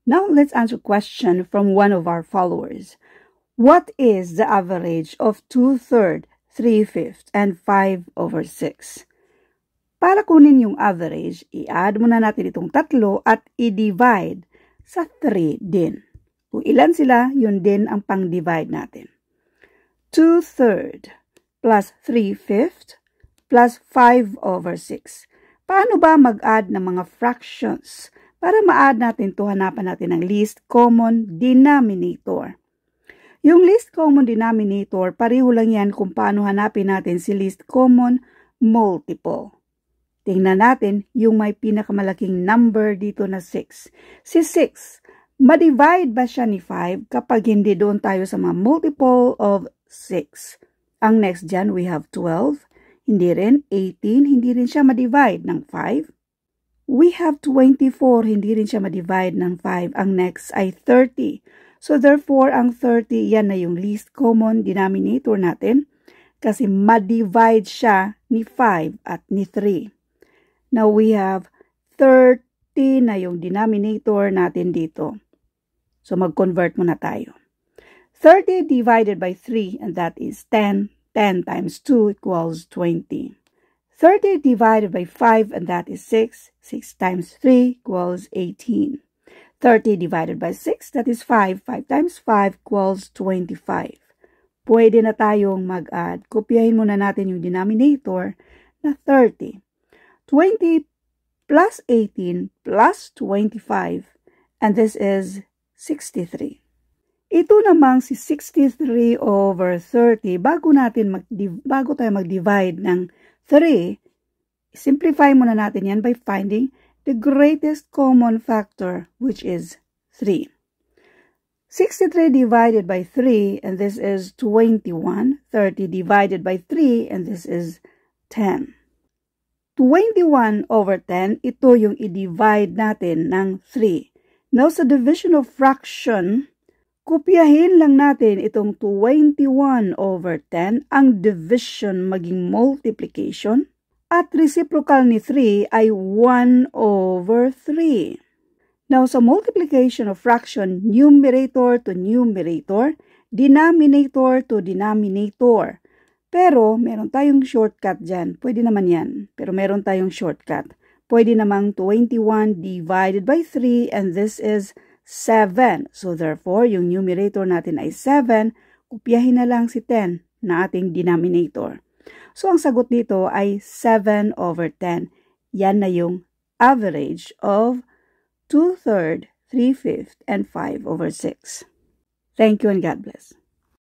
Now let's answer a question from one of our followers. What is the average of 2/3, 3/5, and 5/6? Para kunin yung average, i-add muna natin itong tatlo at i-divide sa 3 din. Kung ilan sila, yun din ang pang-divide natin. 2/3 plus 3/5 plus 5/6. Paano ba mag-add ng mga fractions? Para ma-add natin ito, hanapan natin ang least common denominator. Yung least common denominator, pareho lang yan kung paano hanapin natin si least common multiple. Tingnan natin yung may pinakamalaking number dito na 6. Si 6, ma-divide ba siya ni 5 kapag hindi doon tayo sa mga multiple of 6? Ang next dyan, we have 12. Hindi rin. 18, hindi rin siya ma-divide ng 5. We have 24, hindi rin siya ma-divide ng 5. Ang next ay 30. So therefore, ang 30, yan na yung least common denominator natin kasi ma-divide siya ni 5 at ni 3. Now we have 30 na yung denominator natin dito. So mag-convert muna tayo. 30 divided by 3, and that is 10. 10 times 2 equals 20. 30 divided by 5, and that is 6. 6 times 3 equals 18. 30 divided by 6, that is 5. 5 times 5 equals 25. Pwede na tayong mag-add. Kopyahin muna natin yung denominator na 30. 20 plus 18 plus 25, and this is 63. Ito namang si 63/30, bago tayo mag-divide ng 3, simplify muna natin yan by finding the greatest common factor, which is 3. 63 divided by 3, and this is 21. 30 divided by 3, and this is 10. 21/10, ito yung i-divide natin ng 3. Now, sa division of fraction, kopyahin lang natin itong 21/10, ang division maging multiplication, at reciprocal ni 3 ay 1/3. Now, sa multiplication of fraction, numerator to numerator, denominator to denominator. Pero, meron tayong shortcut dyan. Pwede naman yan. Pero meron tayong shortcut. Pwede namang 21 divided by 3, and this is 7. So, therefore, yung numerator natin ay 7. Kopyahin na lang si 10 na ating denominator. So, ang sagot dito ay 7/10. Yan na yung average of 2/3, 3/5, and 5/6. Thank you and God bless.